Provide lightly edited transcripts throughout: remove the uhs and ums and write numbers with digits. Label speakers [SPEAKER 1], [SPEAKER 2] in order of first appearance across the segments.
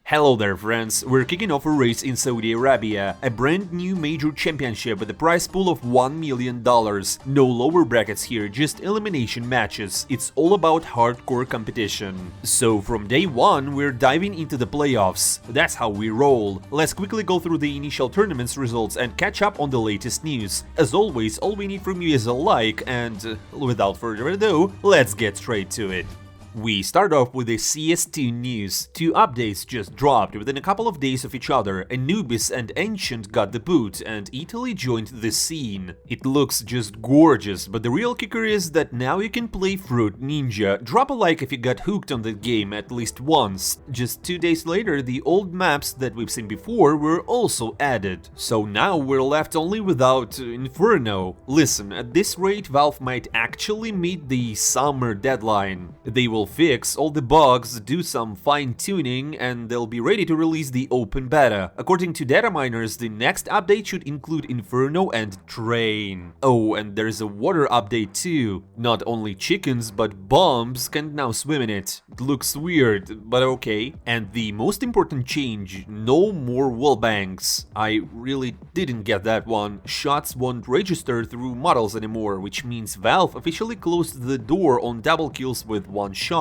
[SPEAKER 1] Hello there friends, we're kicking off a race in Saudi Arabia, a brand new major championship with a prize pool of $1 million. No lower brackets here, just elimination matches. It's all about hardcore competition. So from day one, we're diving into the playoffs. That's how we roll. Let's quickly go through the initial tournament's results and catch up on the latest news. As always, all we need from you is a like and, without further ado, let's get straight to it. We start off with the CS2 news. Two updates just dropped within a couple of days of each other. Anubis and Ancient got the boot, and Italy joined the scene. It looks just gorgeous, but the real kicker is that now you can play Fruit Ninja. Drop a like if you got hooked on the game at least once. Just 2 days later, the old maps that we've seen before were also added. So now we're left only without Inferno. Listen, at this rate, Valve might actually meet the summer deadline. They will fix all the bugs, do some fine-tuning, and they'll be ready to release the open beta. According to data miners, the next update should include Inferno and Train. Oh, and there's a water update too. Not only chickens, but bombs can now swim in it. It looks weird, but okay. And the most important change, no more wallbangs. I really didn't get that one. Shots won't register through models anymore, which means Valve officially closed the door on double kills with one shot.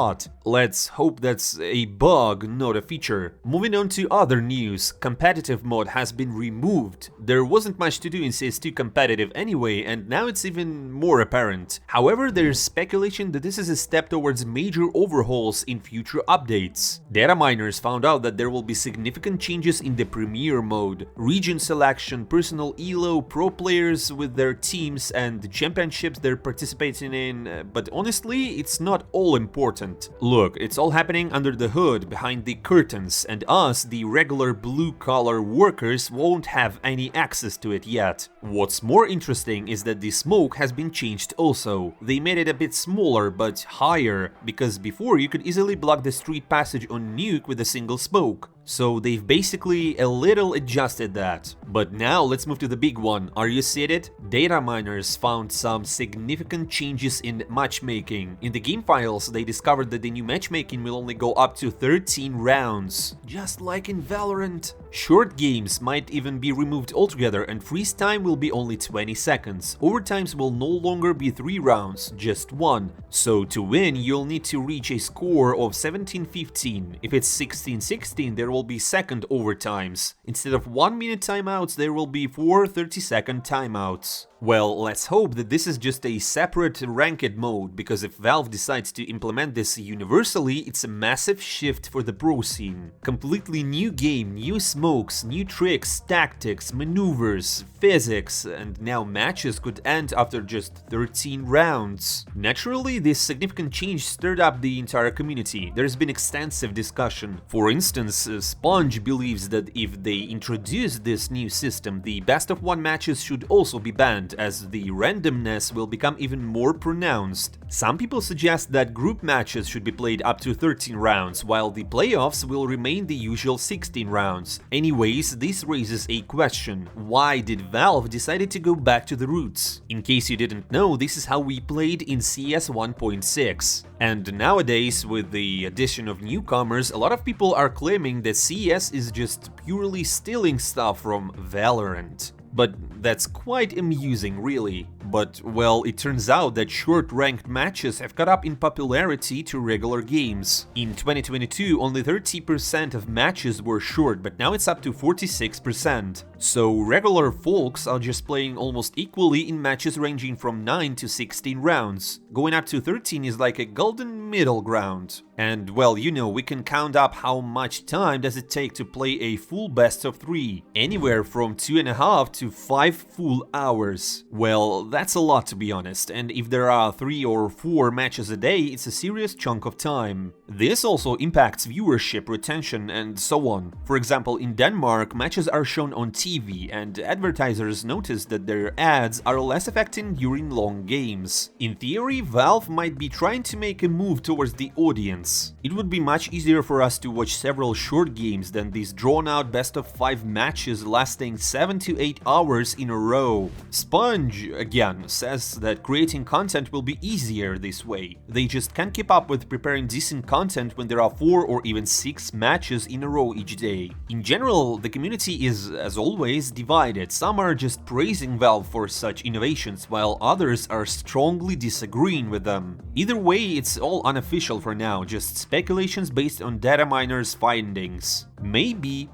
[SPEAKER 1] Let's hope that's a bug, not a feature. Moving on to other news, competitive mode has been removed. There wasn't much to do in CS2 competitive anyway, and now it's even more apparent. However, there's speculation that this is a step towards major overhauls in future updates. Data miners found out that there will be significant changes in the Premier mode, region selection, personal elo, pro players with their teams, and the championships they're participating in, but honestly, it's not all important. Look, it's all happening under the hood, behind the curtains, and us, the regular blue-collar workers, won't have any access to it yet. What's more interesting is that the smoke has been changed also. They made it a bit smaller, but higher, because before you could easily block the street passage on Nuke with a single smoke. So they've basically a little adjusted that. But now let's move to the big one. Are you seated? Data miners found some significant changes in matchmaking. In the game files, they discovered that the new matchmaking will only go up to 13 rounds. Just like in Valorant. Short games might even be removed altogether, and freeze time will be only 20 seconds. Overtimes will no longer be 3 rounds, just 1. So to win, you'll need to reach a score of 17-15. If it's 16-16, there will be second overtimes. Instead of 1-minute timeouts, there will be 4 30-second timeouts. Well, let's hope that this is just a separate ranked mode, because if Valve decides to implement this universally, it's a massive shift for the pro scene. Completely new game, new smokes, new tricks, tactics, maneuvers, physics, and now matches could end after just 13 rounds. Naturally, this significant change stirred up the entire community. There's been extensive discussion. For instance, Sponge believes that if they introduce this new system, the best-of-1 matches should also be banned, as the randomness will become even more pronounced. Some people suggest that group matches should be played up to 13 rounds, while the playoffs will remain the usual 16 rounds. Anyways, this raises a question. Why did Valve decide to go back to the roots? In case you didn't know, this is how we played in CS 1.6. And nowadays, with the addition of newcomers, a lot of people are claiming that CS is just purely stealing stuff from Valorant. But that's quite amusing, really. But, well, it turns out that short-ranked matches have caught up in popularity to regular games. In 2022, only 30% of matches were short, but now it's up to 46%. So regular folks are just playing almost equally in matches ranging from 9 to 16 rounds. Going up to 13 is like a golden middle ground. And, well, you know, we can count up how much time does it take to play a full best of 3. Anywhere from 2.5 to 5 full hours. Well, that's a lot, to be honest, and if there are 3 or 4 matches a day, it's a serious chunk of time. This also impacts viewership, retention, and so on. For example, in Denmark, matches are shown on TV TV, and advertisers notice that their ads are less effective during long games. In theory, Valve might be trying to make a move towards the audience. It would be much easier for us to watch several short games than these drawn-out best-of-5 matches lasting 7 to 8 hours in a row. Sponge, again, says that creating content will be easier this way. They just can't keep up with preparing decent content when there are 4 or even 6 matches in a row each day. In general, the community is, as always, divided. Some are just praising Valve for such innovations, while others are strongly disagreeing with them. Either way, it's all unofficial for now, just speculations based on data miners' findings. Maybe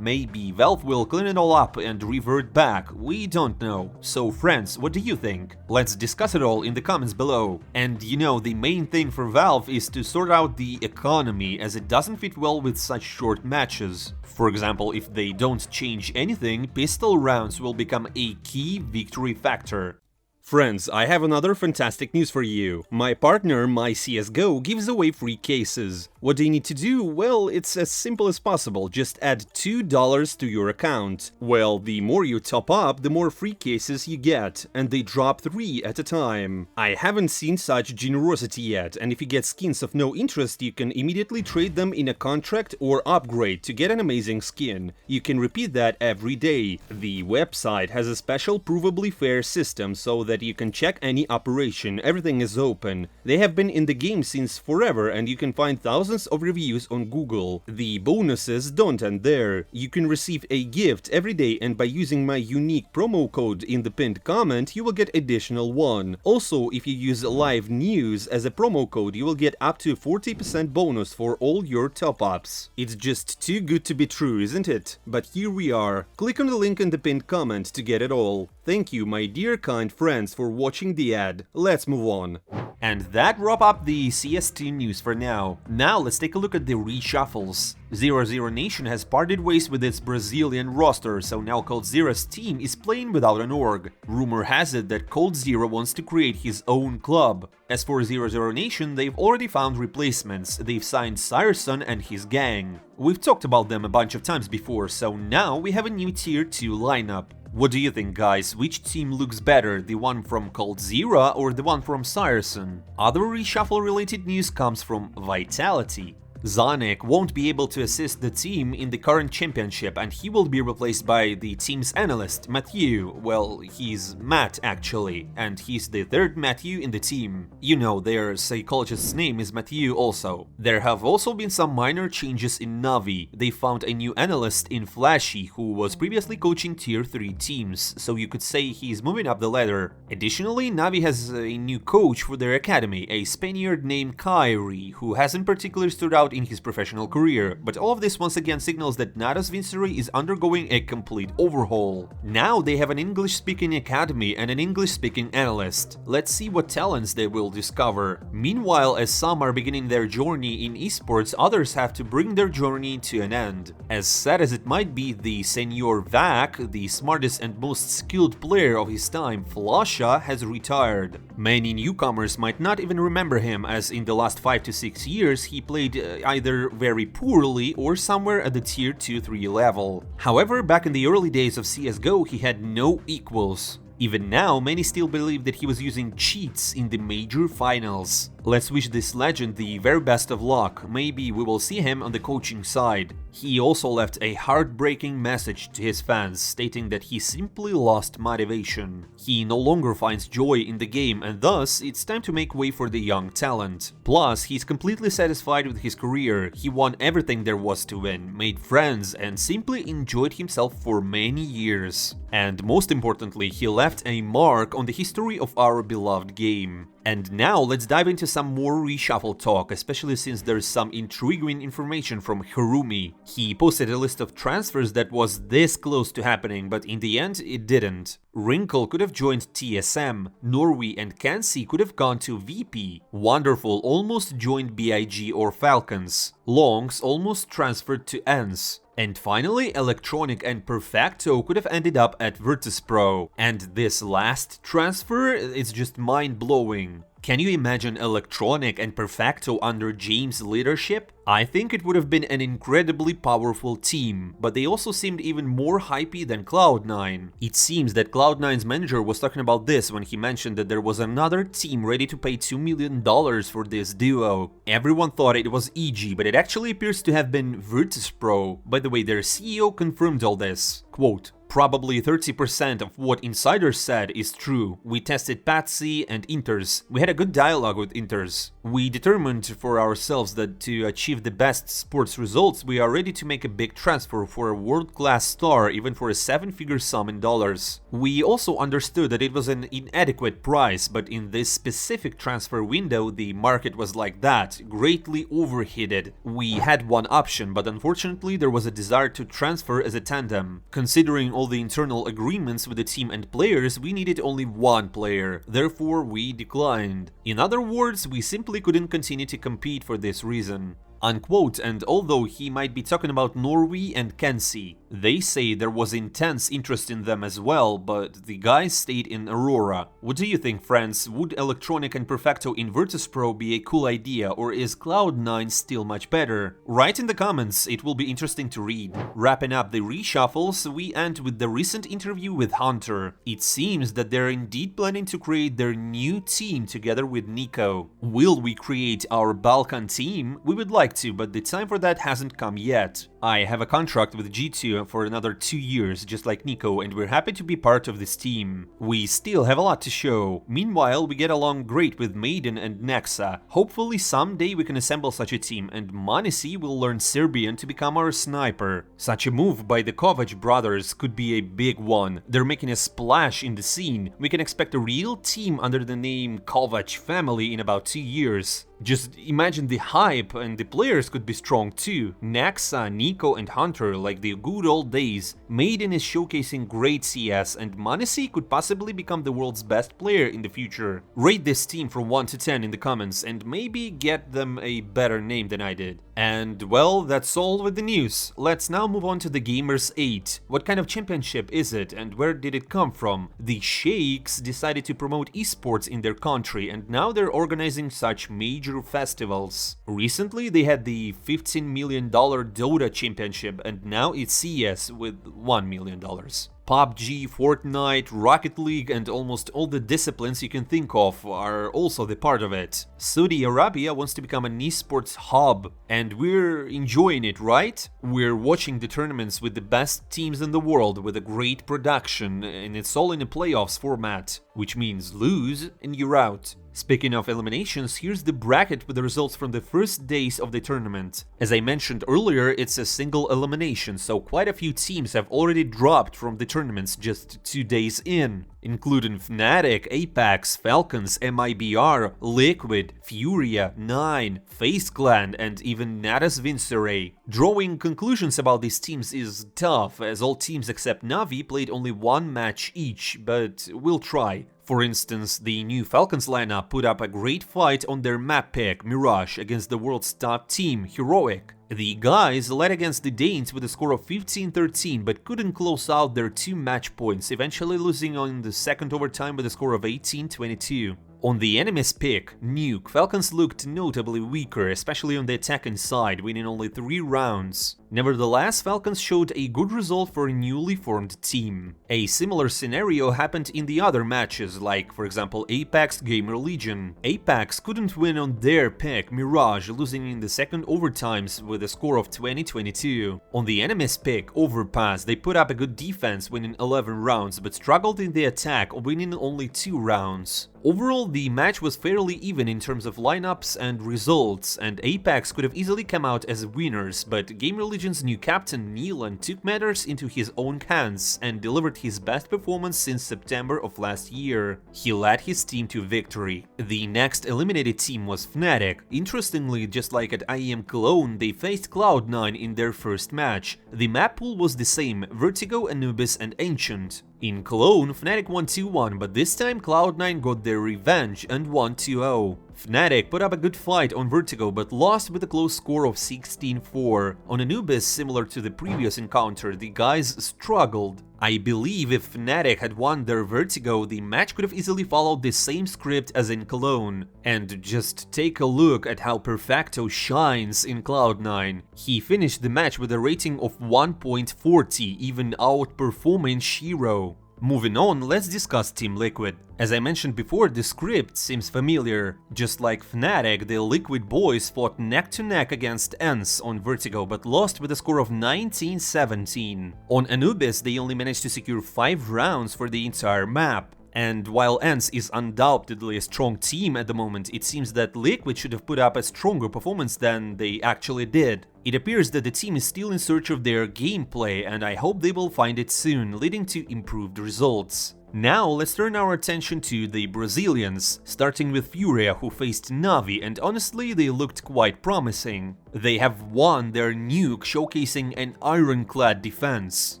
[SPEAKER 1] Valve will clean it all up and revert back, we don't know. So friends, what do you think? Let's discuss it all in the comments below. And you know, the main thing for Valve is to sort out the economy, as it doesn't fit well with such short matches. For example, if they don't change anything, pistol rounds will become a key victory factor. Friends, I have another fantastic news for you. My partner, MyCSGO, gives away free cases. What do you need to do? Well, it's as simple as possible, just add $2 to your account. Well, the more you top up, the more free cases you get, and they drop 3 at a time. I haven't seen such generosity yet, and if you get skins of no interest, you can immediately trade them in a contract or upgrade to get an amazing skin. You can repeat that every day. The website has a special provably fair system so that you can check any operation, everything is open. They have been in the game since forever and you can find thousands of reviews on Google. The bonuses don't end there. You can receive a gift every day, and by using my unique promo code in the pinned comment, you will get additional one. Also, if you use live news as a promo code, you will get up to 40% bonus for all your top-ups. It's just too good to be true, isn't it? But here we are. Click on the link in the pinned comment to get it all. Thank you, my dear kind friends, for watching the ad. Let's move on. And that wrap up the CST news for now. Now let's take a look at the reshuffles. M0NESY has parted ways with its Brazilian roster, so now coldzera's team is playing without an org. Rumor has it that coldzera wants to create his own club. As for M0NESY, they've already found replacements. They've signed Syrson and his gang. We've talked about them a bunch of times before, so now we have a new tier 2 lineup. What do you think, guys? Which team looks better, the one from coldzera or the one from Syrson? Other reshuffle related news comes from Vitality. Zanek won't be able to assist the team in the current championship, and he will be replaced by the team's analyst, Matthew. Well, he's Matt actually, and he's the third Matthew in the team. You know, their psychologist's name is Matthew also. There have also been some minor changes in Navi. They found a new analyst in Flusha, who was previously coaching tier 3 teams, so you could say he's moving up the ladder. Additionally, Navi has a new coach for their academy, a Spaniard named Kyrie, who hasn't particularly stood out in his professional career, but all of this once again signals that Nadas Vincere is undergoing a complete overhaul. Now they have an English-speaking academy and an English-speaking analyst. Let's see what talents they will discover. Meanwhile, as some are beginning their journey in esports, others have to bring their journey to an end. As sad as it might be, the Senior Vac, the smartest and most skilled player of his time, Flusha, has retired. Many newcomers might not even remember him, as in the last 5 to 6 years he played either very poorly or somewhere at the tier 2-3 level. However, back in the early days of CSGO, he had no equals. Even now, many still believe that he was using cheats in the major finals. Let's wish this legend the very best of luck. Maybe we will see him on the coaching side. He also left a heartbreaking message to his fans, stating that he simply lost motivation. He no longer finds joy in the game, and thus it's time to make way for the young talent. Plus, he's completely satisfied with his career. He won everything there was to win, made friends, and simply enjoyed himself for many years. And most importantly, he left a mark on the history of our beloved game. And now let's dive into some more reshuffle talk, especially since there's some intriguing information from Hirumi. He posted a list of transfers that was this close to happening, but in the end it didn't. Wrinkle could have joined TSM, Norway and Kansi could have gone to VP, Wonderful almost joined BIG or Falcons, Longs almost transferred to ENCE. And finally, Electronic and Perfecto could have ended up at Virtus.pro. And this last transfer is just mind-blowing. Can you imagine Electronic and Perfecto under James' leadership? I think it would have been an incredibly powerful team, but they also seemed even more hypey than Cloud9. It seems that Cloud9's manager was talking about this when he mentioned that there was another team ready to pay $2 million for this duo. Everyone thought it was EG, but it actually appears to have been Virtus.pro. By the way, their CEO confirmed all this. Quote, "Probably 30% of what insiders said is true. We tested Patsy and Inters. We had a good dialogue with Inters. We determined for ourselves that to achieve the best sports results, we are ready to make a big transfer for a world-class star, even for a 7-figure sum in dollars. We also understood that it was an inadequate price, but in this specific transfer window, the market was like that, greatly overheated. We had one option, but unfortunately there was a desire to transfer as a tandem. Considering all the internal agreements with the team and players, we needed only one player, therefore we declined. In other words, we simply couldn't continue to compete for this reason." Unquote. And although he might be talking about Norway and Kenzie, they say there was intense interest in them as well, but the guys stayed in Aurora. What do you think, friends? Would Electronic and Perfecto in Virtus.pro be a cool idea, or is Cloud9 still much better? Write in the comments, it will be interesting to read. Wrapping up the reshuffles, we end with the recent interview with Hunter. It seems that they're indeed planning to create their new team together with NiKo. Will we create our Balkan team? We would like to, but the time for that hasn't come yet. I have a contract with G2 for another 2 years, just like NiKo, and we're happy to be part of this team. We still have a lot to show. Meanwhile, we get along great with Maiden and NiKo. Hopefully someday we can assemble such a team, and M0NESY will learn Serbian to become our sniper. Such a move by the Kovac brothers could be a big one. They're making a splash in the scene. We can expect a real team under the name Kovac family in about 2 years. Just imagine the hype, and the players could be strong too. NiKo, NiKo and Hunter, like the good old days. Maiden is showcasing great CS, and M0NESY could possibly become the world's best player in the future. Rate this team from 1 to 10 in the comments, and maybe get them a better name than I did. And well, that's all with the news. Let's now move on to the Gamers 8. What kind of championship is it, and where did it come from? The Sheikhs decided to promote esports in their country, and now they're organizing such major festivals. Recently they had the $15 million Dota championship, and now it's CS with $1 million. PUBG, Fortnite, Rocket League and almost all the disciplines you can think of are also the part of it. Saudi Arabia wants to become an esports hub, and we're enjoying it, right? We're watching the tournaments with the best teams in the world with a great production, and it's all in a playoffs format, which means lose and you're out. Speaking of eliminations, here's the bracket with the results from the first days of the tournament. As I mentioned earlier, it's a single elimination, so quite a few teams have already dropped from the tournaments just 2 days in, including Fnatic, Apex, Falcons, MIBR, Liquid, Furia, Nine, FaZe Clan, and even Natas Vincere. Drawing conclusions about these teams is tough, as all teams except Navi played only one match each, but we'll try. For instance, the new Falcons lineup put up a great fight on their map pick, Mirage, against the world's top team, Heroic. The guys led against the Danes with a score of 15-13, but couldn't close out their 2 match points, eventually losing on the second overtime with a score of 18-22. On the enemy's pick, Nuke, Falcons looked notably weaker, especially on the attacking side, winning only 3 rounds. Nevertheless, Falcons showed a good result for a newly formed team. A similar scenario happened in the other matches, like for example Apex Gamer Legion. Apex couldn't win on their pick, Mirage, losing in the second overtimes with a score of 20-22. On the enemy's pick, Overpass, they put up a good defense, winning 11 rounds, but struggled in the attack, winning only 2 rounds. Overall, the match was fairly even in terms of lineups and results, and Apex could have easily come out as winners, but Gamer Legion's new captain Neelan took matters into his own hands and delivered his best performance since September of last year. He led his team to victory. The next eliminated team was Fnatic. Interestingly, just like at IEM Cologne, they faced Cloud9 in their first match. The map pool was the same: Vertigo, Anubis and Ancient. In Cologne, Fnatic won 2-1, but this time Cloud9 got their revenge and won 2-0. Fnatic put up a good fight on Vertigo but lost with a close score of 16-4. On Anubis, similar to the previous encounter, the guys struggled. I believe if Fnatic had won their Vertigo, the match could have easily followed the same script as in Cologne. And just take a look at how Perfecto shines in Cloud9. He finished the match with a rating of 1.40, even outperforming Shiro. Moving on, let's discuss Team Liquid. As I mentioned before, the script seems familiar. Just like Fnatic, the Liquid boys fought neck to neck against ENCE on Vertigo but lost with a score of 19-17. On Anubis, they only managed to secure 5 rounds for the entire map. And while ENCE is undoubtedly a strong team at the moment, it seems that Liquid should have put up a stronger performance than they actually did. It appears that the team is still in search of their gameplay, and I hope they will find it soon, leading to improved results. Now let's turn our attention to the Brazilians, starting with Fluша, who faced Na'Vi, and honestly they looked quite promising. They have won their nuke, showcasing an ironclad defense.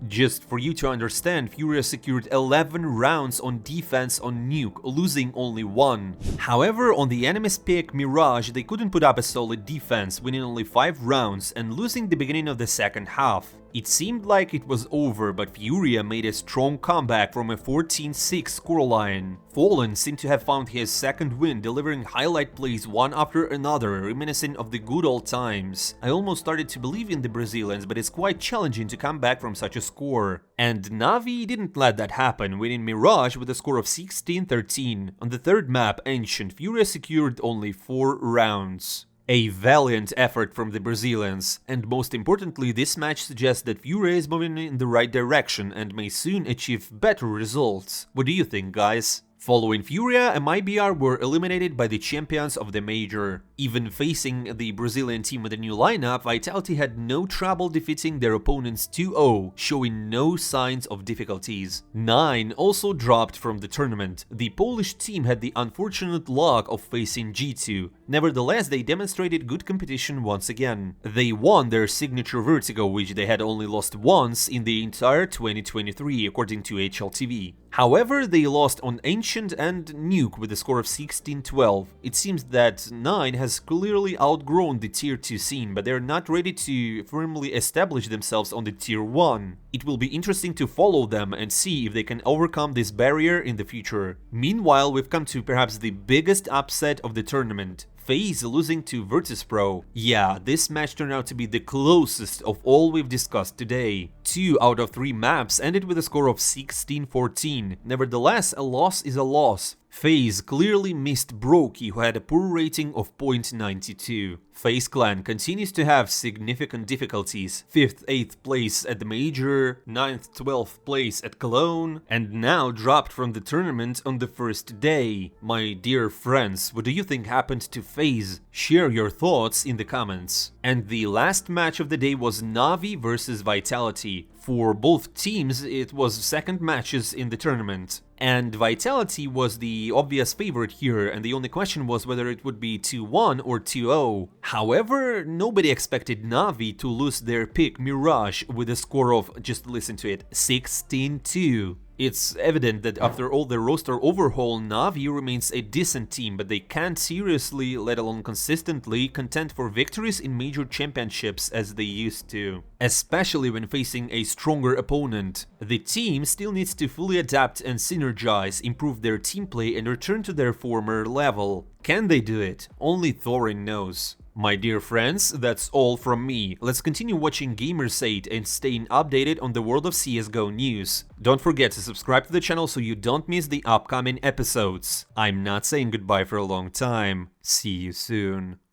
[SPEAKER 1] Just for you to understand, Flusha secured 11 rounds on defense on nuke, losing only 1. However, on the enemy's pick Mirage, they couldn't put up a solid defense, winning only 5 rounds and losing the beginning of the second half. It seemed like it was over, but Flusha made a strong comeback from a 14-6 scoreline. Fallen seemed to have found his second win, delivering highlight plays one after another, reminiscent of the good old times. I almost started to believe in the Brazilians, but it's quite challenging to come back from such a score. And Na'Vi didn't let that happen, winning Mirage with a score of 16-13. On the third map, Ancient, Flusha secured only 4 rounds. A valiant effort from the Brazilians, and most importantly, this match suggests that Flusha is moving in the right direction and may soon achieve better results. What do you think, guys? Following Flusha, MIBR were eliminated by the champions of the major. Even facing the Brazilian team with a new lineup, Vitality had no trouble defeating their opponents 2-0, showing no signs of difficulties. 9 also dropped from the tournament. The Polish team had the unfortunate luck of facing G2. Nevertheless, they demonstrated good competition once again. They won their signature Vertigo, which they had only lost once in the entire 2023, according to HLTV. However, they lost on Ancient and Nuke with a score of 16-12. It seems that 9 has clearly outgrown the Tier 2 scene, but they're not ready to firmly establish themselves on the Tier 1. It will be interesting to follow them and see if they can overcome this barrier in the future. Meanwhile, we've come to perhaps the biggest upset of the tournament. FaZe losing to Virtus.pro. Yeah, this match turned out to be the closest of all we've discussed today. 2 out of 3 maps ended with a score of 16-14. Nevertheless, a loss is a loss. FaZe clearly missed Brokey, who had a poor rating of 0.92. FaZe Clan continues to have significant difficulties. 5th, 8th place at the Major, 9th, 12th place at Cologne, and now dropped from the tournament on the first day. My dear friends, what do you think happened to FaZe? Share your thoughts in the comments. And the last match of the day was Na'Vi versus Vitality. For both teams, it was second matches in the tournament. And Vitality was the obvious favorite here, and the only question was whether it would be 2-1 or 2-0. However, nobody expected Na'Vi to lose their pick Mirage with a score of, just listen to it, 16-2. It's evident that after all the roster overhaul, Na'Vi remains a decent team, but they can't seriously, let alone consistently, contend for victories in major championships as they used to. Especially when facing a stronger opponent. The team still needs to fully adapt and synergize, improve their team play and return to their former level. Can they do it? Only Thorin knows. My dear friends, that's all from me. Let's continue watching Gamersate and staying updated on the world of CSGO news. Don't forget to subscribe to the channel so you don't miss the upcoming episodes. I'm not saying goodbye for a long time. See you soon.